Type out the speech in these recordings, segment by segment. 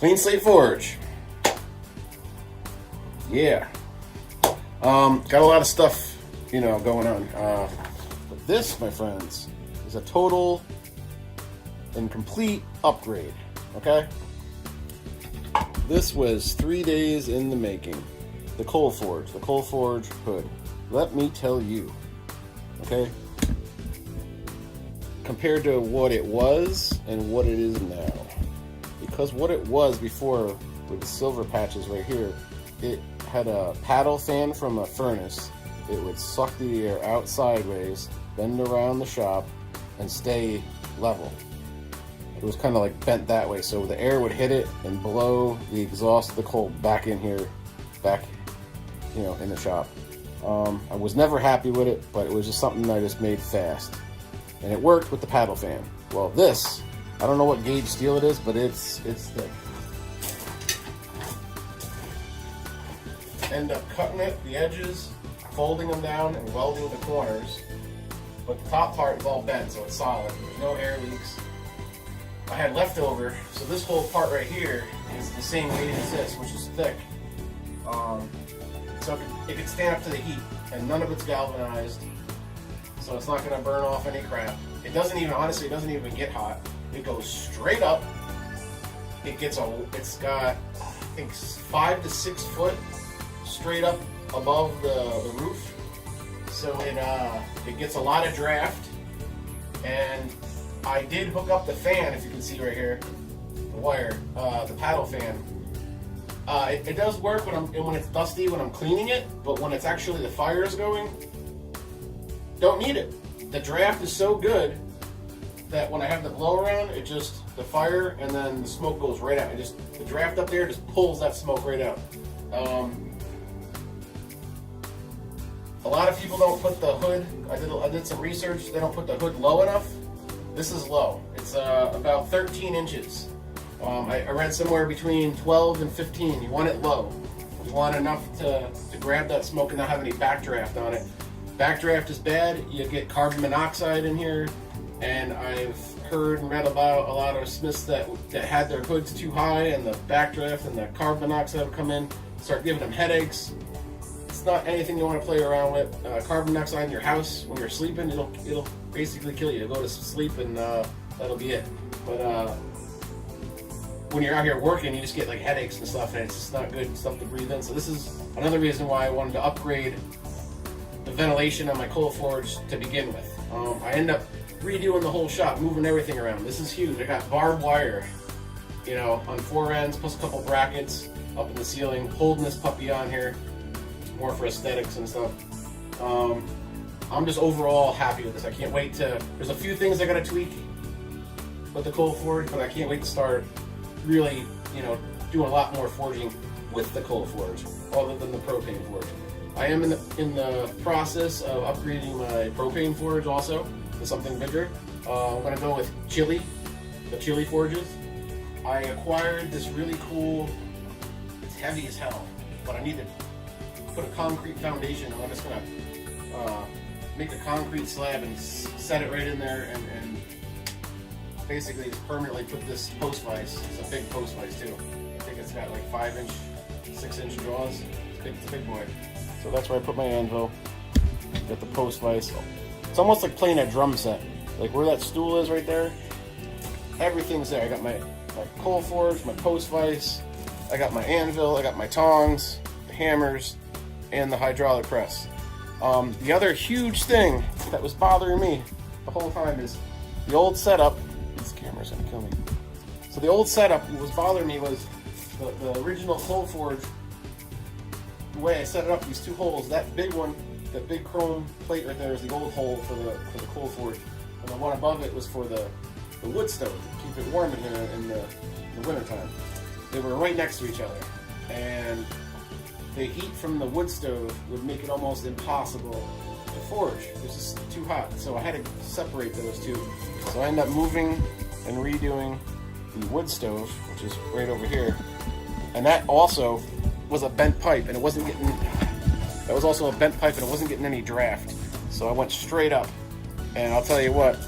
Clean Slate Forge. Yeah. Got a lot of stuff, going on. But this, my friends, is a total and complete upgrade. Okay? This was 3 days in the making. The Coal Forge hood. Let me tell you. Okay? Compared to what it was and what it is now. Because what it was before with the silver patches right here, it had a paddle fan from a furnace. It would suck the air out sideways, bend around the shop, and stay level. It was kind of like bent that way, so the air would hit it and blow the exhaust of the coal back in here, back, in the shop. I was never happy with it, but it was just something I just made fast. And it worked with the paddle fan. Well, this, I don't know what gauge steel it is, but it's thick. End up cutting it, the edges, folding them down, and welding the corners. But the top part is all bent, so it's solid. There's no air leaks. I had leftover, so this whole part right here is the same weight as this, which is thick. So it could stand up to the heat, and none of it's galvanized, so it's not going to burn off any crap. It doesn't even, honestly, it doesn't even get hot. It goes straight up. It's got, I think, 5 to 6 foot straight up above the roof, so it gets a lot of draft. And I did hook up the fan, if you can see right here, the wire, the paddle fan. It does work when it's dusty, when I'm cleaning it, but when it's actually the fire is going, don't need it. The draft is so good that when I have the blow around, the fire and then the smoke goes right out. The draft up there just pulls that smoke right out. A lot of people don't put the hood, I did some research, they don't put the hood low enough. This is low. It's about 13 inches. I read somewhere between 12 and 15. You want it low. You want enough to grab that smoke and not have any backdraft on it. Backdraft is bad. You get carbon monoxide in here, and I've heard and read about a lot of smiths that had their hoods too high, and the backdraft and the carbon monoxide would come in, start giving them headaches. It's not anything you want to play around with. Carbon monoxide in your house when you're sleeping, it'll basically kill you. You'll go to sleep and that'll be it. But when you're out here working, you just get like headaches and stuff, and it's just not good stuff to breathe in. So this is another reason why I wanted to upgrade the ventilation on my Coal Forge to begin with. I end up redoing the whole shop, moving everything around. This is huge. I got barbed wire, on 4 ends, plus a couple brackets up in the ceiling, holding this puppy on here, more for aesthetics and stuff. I'm just overall happy with this. I can't wait there's a few things I gotta tweak with the Coal Forge, but I can't wait to start really, doing a lot more forging with the Coal Forge, other than the propane forge. I am in the process of upgrading my propane forge also to something bigger. I'm gonna go with the Chili forges. I acquired this really cool, it's heavy as hell, but I need to put a concrete foundation. I'm just gonna make a concrete slab and set it right in there and basically just permanently put this post vise. It's a big post vise too. I think it's got like 5-inch, 6-inch draws. It's a big boy. So that's where I put my anvil. Got the post vise. It's almost like playing a drum set. Like where that stool is right there, everything's there. I got my Coal Forge, my post vise, I got my anvil, I got my tongs, the hammers, and the hydraulic press. The other huge thing that was bothering me the whole time is the old setup. This camera's gonna kill me. So the old setup, what was bothering me was the original Coal Forge. The way I set it up, these 2 holes, that big one, that big chrome plate right there is the old hole for the Coal Forge, and the one above it was for the wood stove to keep it warm in here in the wintertime. They were right next to each other, and the heat from the wood stove would make it almost impossible to forge. It was just too hot, so I had to separate those two. So I ended up moving and redoing the wood stove, which is right over here, and that also was a bent pipe, and it wasn't getting. That was also a bent pipe, and it wasn't getting any draft. So I went straight up, and I'll tell you what,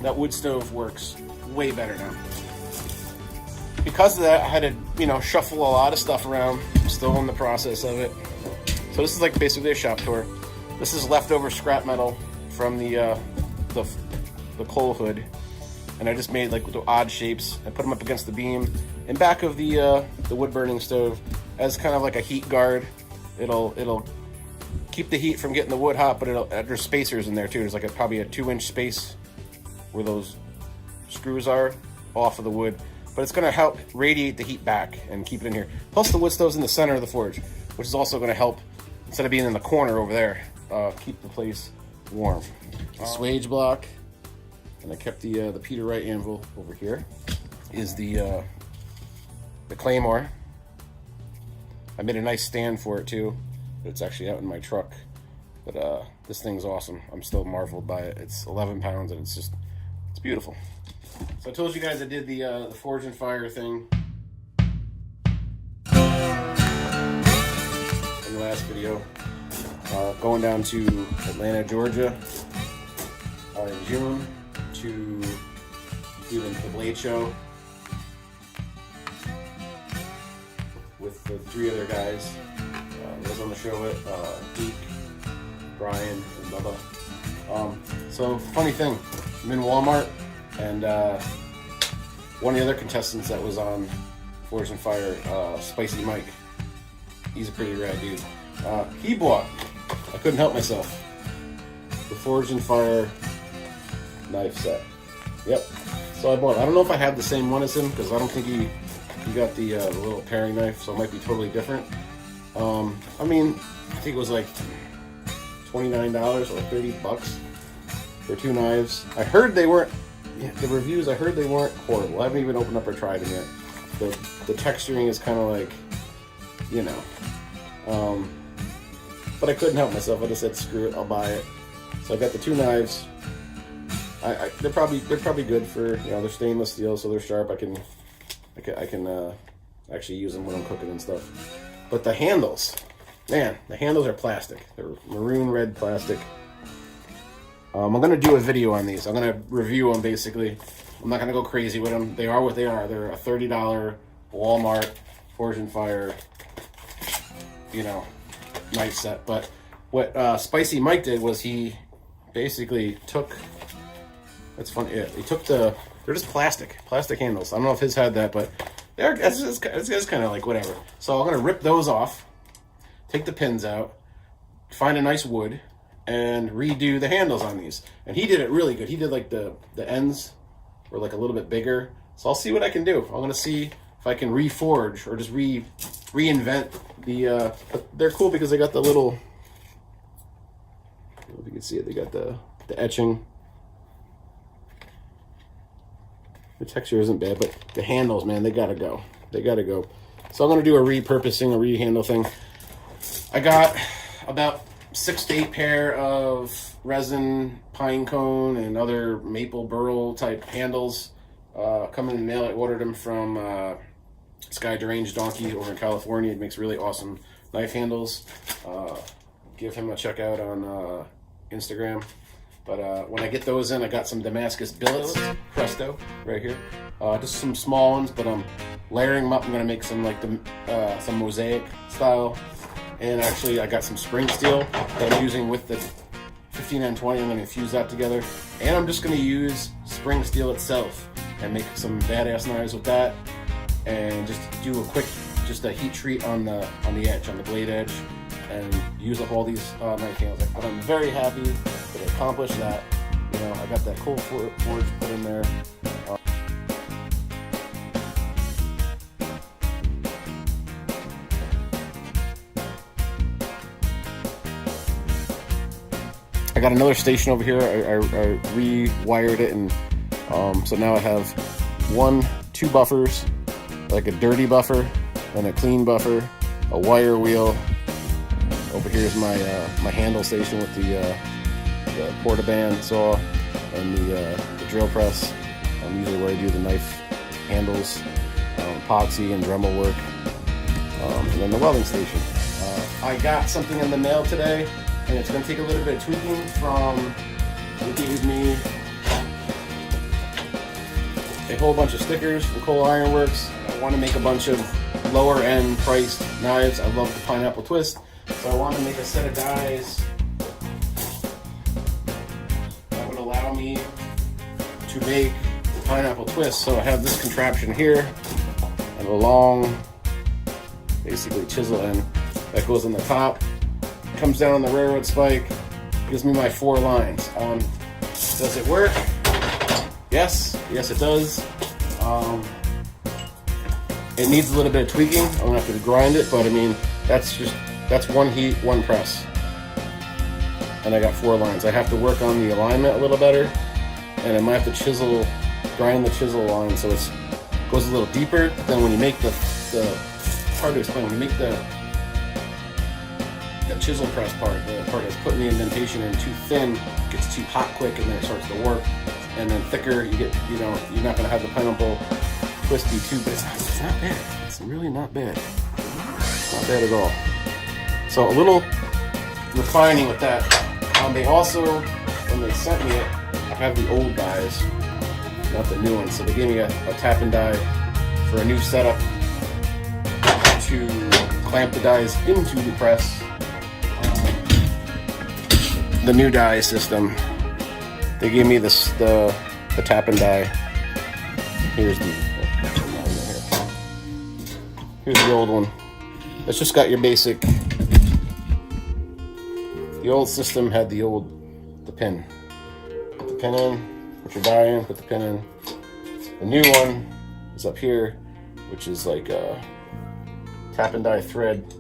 that wood stove works way better now. because of that, I had to, you know, shuffle a lot of stuff around. I'm still in the process of it. So this is like basically a shop tour. This is leftover scrap metal from the coal hood, and I just made like the odd shapes. I put them up against the beam in back of the wood burning stove as kind of like a heat guard. It'll keep the heat from getting the wood hot, but there's spacers in there too. There's like probably a 2-inch space where those screws are off of the wood, but it's going to help radiate the heat back and keep it in here. Plus the wood stove's in the center of the forge, which is also going to help, instead of being in the corner over there, keep the place warm. Swage block, and I kept the Peter Wright anvil over here. Is the Claymore. I made a nice stand for it too. It's actually out in my truck, but this thing's awesome. I'm still marveled by it. It's 11 pounds and it's beautiful. So I told you guys I did the Forge and Fire thing in the last video. Going down to Atlanta, Georgia in June to do the Blade Show with the 3 other guys. Was on the show with Deke, Brian, and Bubba. So funny thing, I'm in Walmart, and one of the other contestants that was on Forge and Fire, Spicy Mike, he's a pretty rad dude. He bought, I couldn't help myself, the Forge and Fire knife set. Yep. So I bought it. I don't know if I have the same one as him, because I don't think he got the little paring knife, so it might be totally different. I mean, I think it was like $29 or $30 for 2 knives. I heard they weren't, the reviews, I heard they weren't horrible. I haven't even opened up or tried them yet. The texturing is kind of like, you know. But I couldn't help myself. I just said, screw it, I'll buy it. So I got the 2 knives. They're probably good for, you know, they're stainless steel, so they're sharp. I can actually use them when I'm cooking and stuff. But the handles, man, the handles are plastic. They're maroon red plastic. I'm going to do a video on these. I'm going to review them, basically. I'm not going to go crazy with them. They are what they are. They're a $30 Walmart Forge and Fire, you know, knife set. But what Spicy Mike did was he basically took, that's funny, yeah, he took they're just plastic handles. I don't know if his had that, but it's kind of like whatever. So I'm going to rip those off, take the pins out, find a nice wood, and redo the handles on these. And he did it really good. He did like the ends were like a little bit bigger. So I'll see what I can do. I'm going to see if I can reforge or just reinvent the, they're cool because they got the little, I don't know if you can see it, they got the etching. The texture isn't bad, but the handles, man, they gotta go. They gotta go. So I'm gonna do a repurposing, a rehandle thing. I got about 6 to 8 pair of resin, pine cone, and other maple burl type handles coming in the mail. I ordered them from this guy, Deranged Donkey, over in California. He makes really awesome knife handles. Give him a check out on Instagram. But when I get those in, I got some Damascus billets, Presto, right here. Just some small ones, but I'm layering them up. I'm gonna make some like some mosaic style. And actually, I got some spring steel that I'm using with the 15N20. I'm gonna infuse that together. And I'm just gonna use spring steel itself and make some badass knives with that. And just do a quick, just a heat treat on the edge, on the blade edge, and use up all these knife handles. But I'm very happy that I accomplished that. You know, I got that cool forge put in there. I got another station over here. I rewired it, and so now I have 2 buffers, like a dirty buffer and a clean buffer, a wire wheel. Over here is my my handle station with the Portaband saw and the drill press. Usually where I do the knife handles, epoxy and Dremel work, and then the welding station. I got something in the mail today, and it's going to take a little bit of tweaking from, they gave me a whole bunch of stickers from Cole Ironworks. I want to make a bunch of lower end priced knives. I love the pineapple twist, so I want to make a set of dies that would allow me to make the pineapple twist. So I have this contraption here and a long, basically chisel end that goes on the top, comes down on the railroad spike, gives me my 4 lines. Does it work? Yes it does. It needs a little bit of tweaking. I'm gonna have to grind it, but I mean, that's one heat, one press. And I got 4 lines. I have to work on the alignment a little better, and I might have to grind the chisel line so it goes a little deeper. Then when you make the hard to explain, when you make the chisel press part, the part that's putting the indentation in too thin, it gets too hot quick, and then it starts to warp. And then thicker, you get, you're not gonna have the pineapple twisty too, but it's not bad. It's really not bad. Not bad at all. So a little refining with that. They also, when they sent me it, I have the old dies, not the new ones. So they gave me a tap and die for a new setup to clamp the dies into the press. The new die system. They gave me the tap and die. Here's the old one. It's just got your basic. The old system had the pin. Put the pin in, put your die in, put the pin in. The new one is up here, which is like a tap and die thread,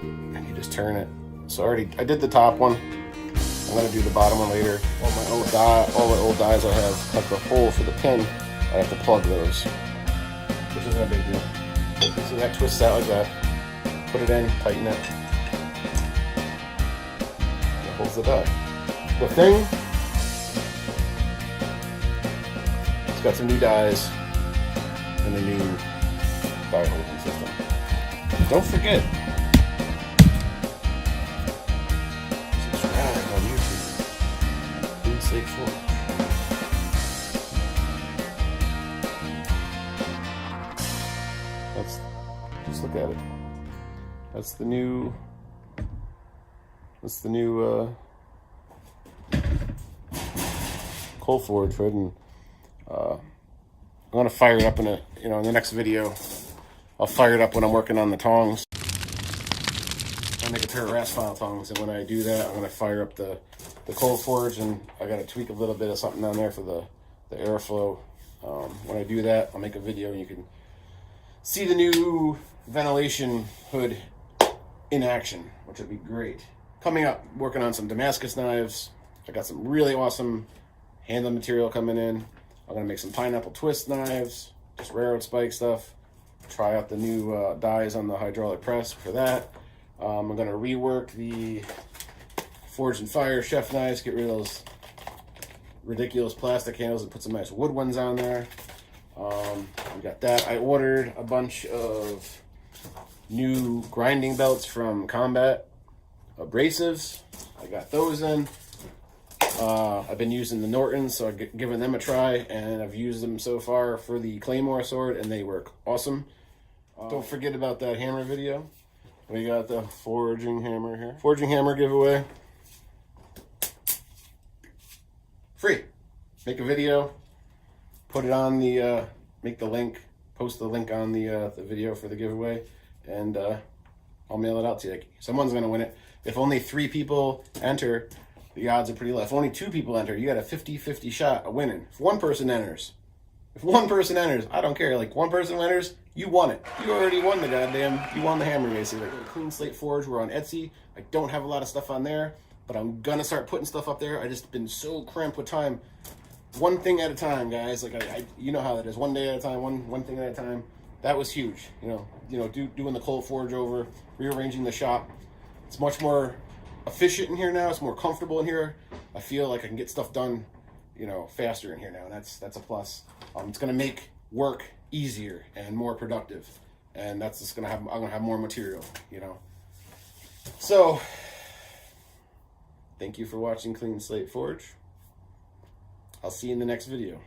and you just turn it. So I did the top one. I'm gonna do the bottom one later. All the old dies I have cut the hole for the pin. I have to plug those, which isn't a big deal. So that twists out like that. Put it in, tighten it. And it holds the die. The thing, it's got some new dies and a new die holding system. Don't forget. Just look at it. That's the new Cole Forge hood, and I'm gonna fire it up in the next video. I'll fire it up when I'm working on the tongs. I make a pair of Rasfile tongs, and when I do that, I'm gonna fire up the Cole Forge, and I gotta tweak a little bit of something down there for the airflow. When I do that, I'll make a video and you can see the new ventilation hood in action, which would be great. Coming up, working on some Damascus knives. I got some really awesome handle material coming in. I'm gonna make some pineapple twist knives, just railroad spike stuff. Try out the new dies on the hydraulic press for that. I'm gonna rework the Forged and Fire chef knives, get rid of those ridiculous plastic handles and put some nice wood ones on there. We got that. I ordered a bunch of new grinding belts from Combat Abrasives. I got those in. I've been using the Nortons, so I've given them a try, and I've used them so far for the Claymore sword, and they work awesome. Don't forget about that hammer video. We got the forging hammer here. Forging hammer giveaway. Free. Make a video. Put it on the, make the link, post the link on the video for the giveaway, and I'll mail it out to you. Someone's going to win it. If only 3 people enter, the odds are pretty low. If only 2 people enter, you got a 50-50 shot of winning. If one person enters, I don't care. Like, one person enters, you won it. You already won the you won the hammer, basically. Clean Slate Forge, we're on Etsy. I don't have a lot of stuff on there, but I'm going to start putting stuff up there. I just been so cramped with time. One thing at a time, guys. Like, you know how that is. One day at a time, one thing at a time. That was huge. Doing the Cole Forge over, rearranging the shop. It's much more efficient in here now. It's more comfortable in here. I feel like I can get stuff done, faster in here now, and that's a plus. It's gonna make work easier and more productive, and that's just I'm gonna have more material, So, thank you for watching Clean Slate Forge. I'll see you in the next video.